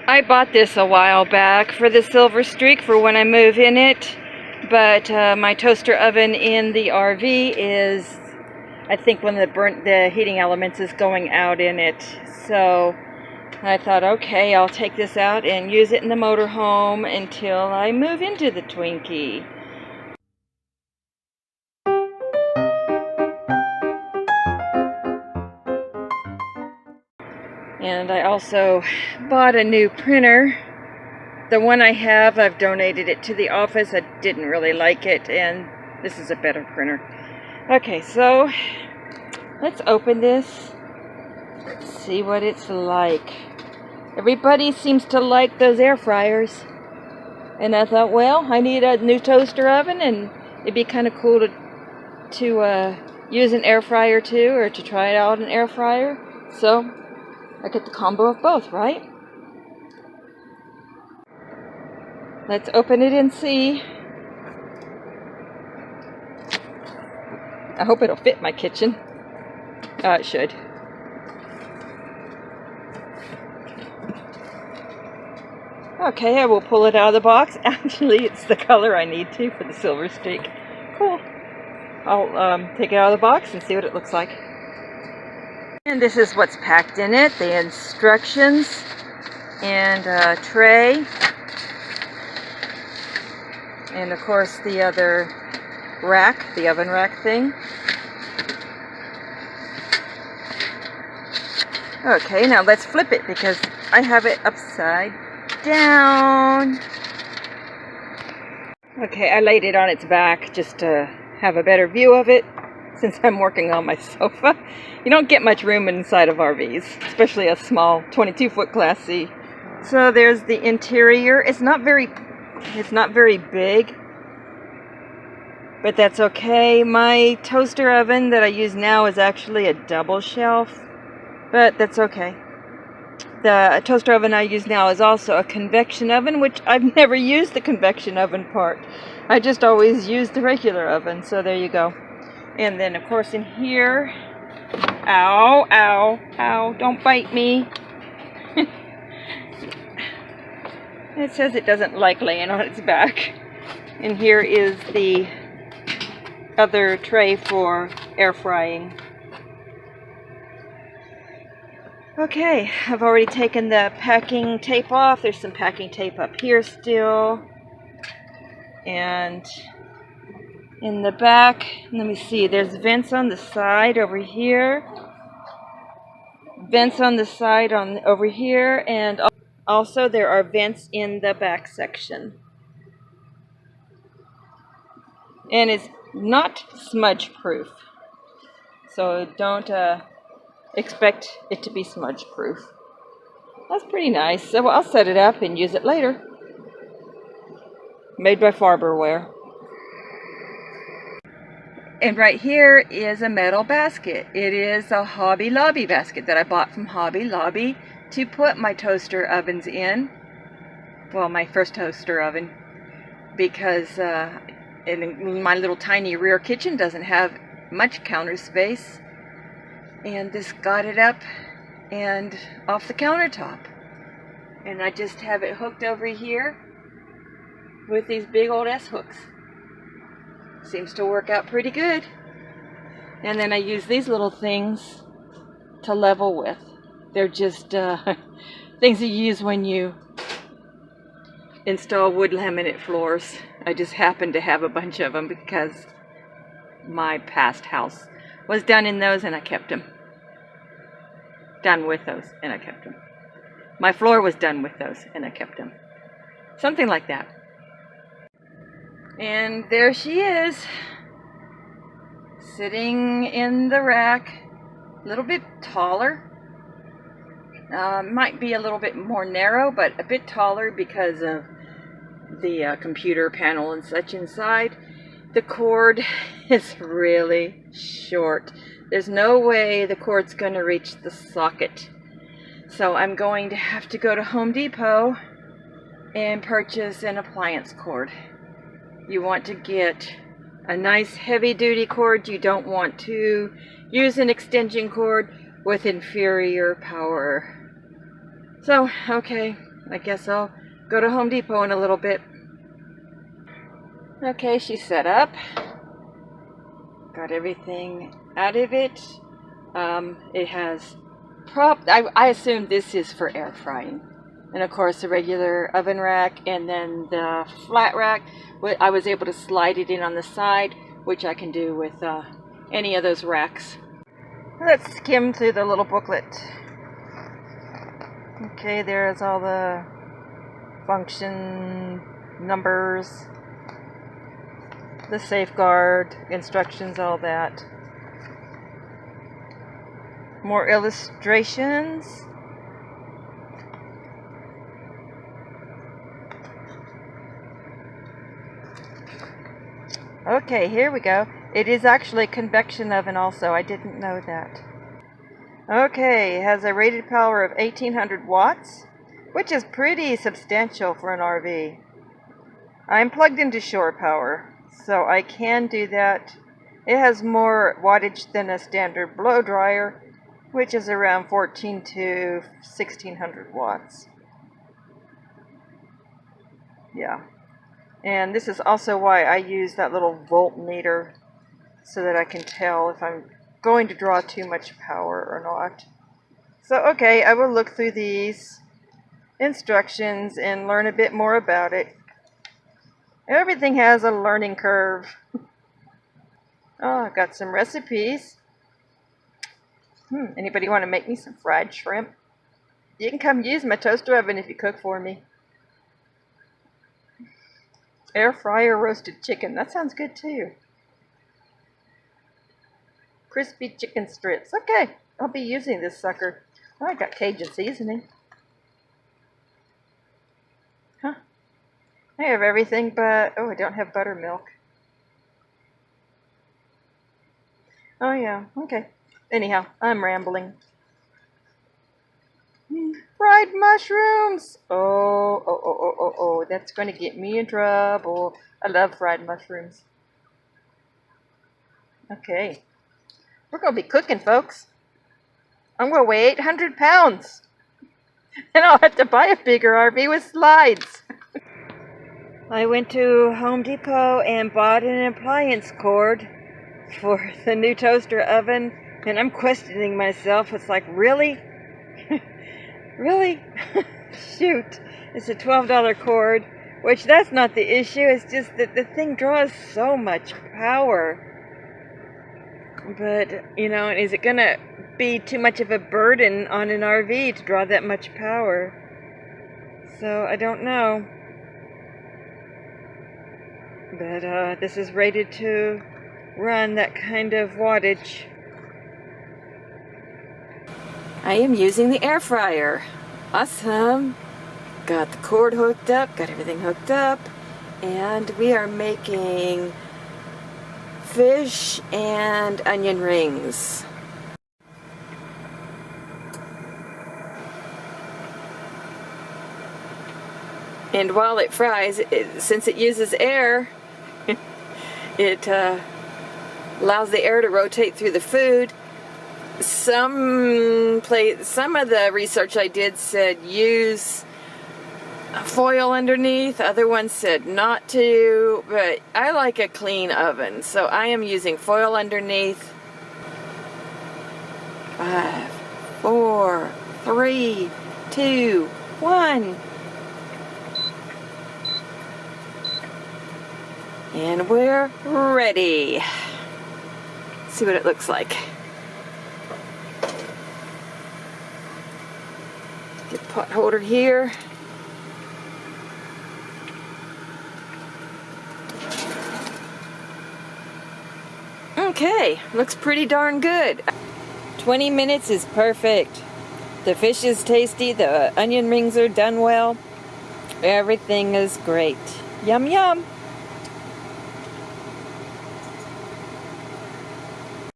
I bought this a while back for the Silver Streak for when I move in it, but my toaster oven in the RV is, I think, when the heating elements is going out in it. So I thought, okay, I'll take this out and use it in the motorhome until I move into the Twinkie. And I also bought a new printer. The one I have, I've donated it to the office. I didn't really like it, and this is a better printer. Okay, so let's open this. Let's see what it's like. Everybody seems to like those air fryers. And I thought, well, I need a new toaster oven, and it'd be kind of cool to use an air fryer too, or to try it out in an air fryer. So I get the combo of both, right? Let's open it and see. I hope it'll fit my kitchen. It should. Okay, I will pull it out of the box. Actually, it's the color I need to for the Silver Streak. Cool. I'll take it out of the box and see what it looks like. And this is what's packed in it. The instructions and a tray. And of course the other rack, the oven rack thing. Okay, now let's flip it because I have it upside down. Okay, I laid it on its back just to have a better view of it since I'm working on my sofa. You don't get much room inside of RVs, especially a small 22-foot Class C. So there's the interior. It's not very big, but that's okay. My toaster oven that I use now is actually a double shelf, but that's okay. The toaster oven I use now is also a convection oven, which I've never used the convection oven part. I just always use the regular oven, so there you go. And then, of course, in here, ow, ow, ow, don't bite me. It says it doesn't like laying on its back. And here is the other tray for air frying. Okay, I've already taken the packing tape off. There's some packing tape up here still. And in the back, let me see, there's vents on the side over here. Vents on the side over here, and also there are vents in the back section. And it's not smudge proof. So don't expect it to be smudge proof. That's pretty nice. So I'll set it up and use it later. Made by Farberware. And right here is a metal basket. It is a Hobby Lobby basket that I bought from Hobby Lobby to put my toaster ovens in. Well, my first toaster oven, because in my little tiny rear kitchen doesn't have much counter space. And this got it up and off the countertop. And I just have it hooked over here with these big old S-hooks. Seems to work out pretty good. And then I use these little things to level with. They're just things you use when you install wood laminate floors. I just happen to have a bunch of them because my past house was done in those and I kept them. Done with those and I kept them. My floor was done with those and I kept them. Something like that. And there she is, sitting in the rack, a little bit taller. Might be a little bit more narrow, but a bit taller because of the computer panel and such inside. The cord is really short. There's no way the cord's going to reach the socket. So I'm going to have to go to Home Depot and purchase an appliance cord. You want to get a nice heavy-duty cord. You don't want to use an extension cord with inferior power. So, okay, I guess I'll go to Home Depot in a little bit. Okay, she's set up. Got everything out of it. It has I assume this is for air frying. And of course the regular oven rack, and then the flat rack. I was able to slide it in on the side, which I can do with any of those racks. Let's skim through the little booklet. Okay, there's all the function numbers, the safeguard instructions, all that. More illustrations. Okay, here we go. It is actually a convection oven also. I didn't know that. Okay, it has a rated power of 1800 watts, which is pretty substantial for an RV. I'm plugged into shore power, so I can do that. It has more wattage than a standard blow dryer, which is around 14 to 1600 watts. Yeah. And this is also why I use that little voltmeter, so that I can tell if I'm going to draw too much power or not. So, okay, I will look through these instructions and learn a bit more about it. Everything has a learning curve. Oh, I've got some recipes. Anybody want to make me some fried shrimp? You can come use my toaster oven if you cook for me. Air fryer roasted chicken. That sounds good too. Crispy chicken strips. Okay, I'll be using this sucker. Oh, I got Cajun seasoning. Huh. I have everything but, oh, I don't have buttermilk. Oh yeah, okay. Anyhow, I'm rambling. Fried mushrooms! Oh, that's going to get me in trouble. I love fried mushrooms. Okay. We're going to be cooking, folks. I'm going to weigh 800 pounds. And I'll have to buy a bigger RV with slides. I went to Home Depot and bought an appliance cord for the new toaster oven. And I'm questioning myself. It's like, really? Really? Shoot. It's a $12 cord, which that's not the issue. It's just that the thing draws so much power. But, you know, is it going to be too much of a burden on an RV to draw that much power? So, I don't know. But this is rated to run that kind of wattage. I am using the air fryer. Awesome. Got the cord hooked up, got everything hooked up, and we are making fish and onion rings. And while it fries, since it uses air, it allows the air to rotate through the food. Some of the research I did said use foil underneath. Other ones said not to, but I like a clean oven, so I am using foil underneath. 5, 4, 3, 2, 1. And we're ready. Let's see what it looks like. Get the pot holder here. Okay, looks pretty darn good. 20 minutes is perfect. The fish is tasty, the onion rings are done well. Everything is great. Yum yum.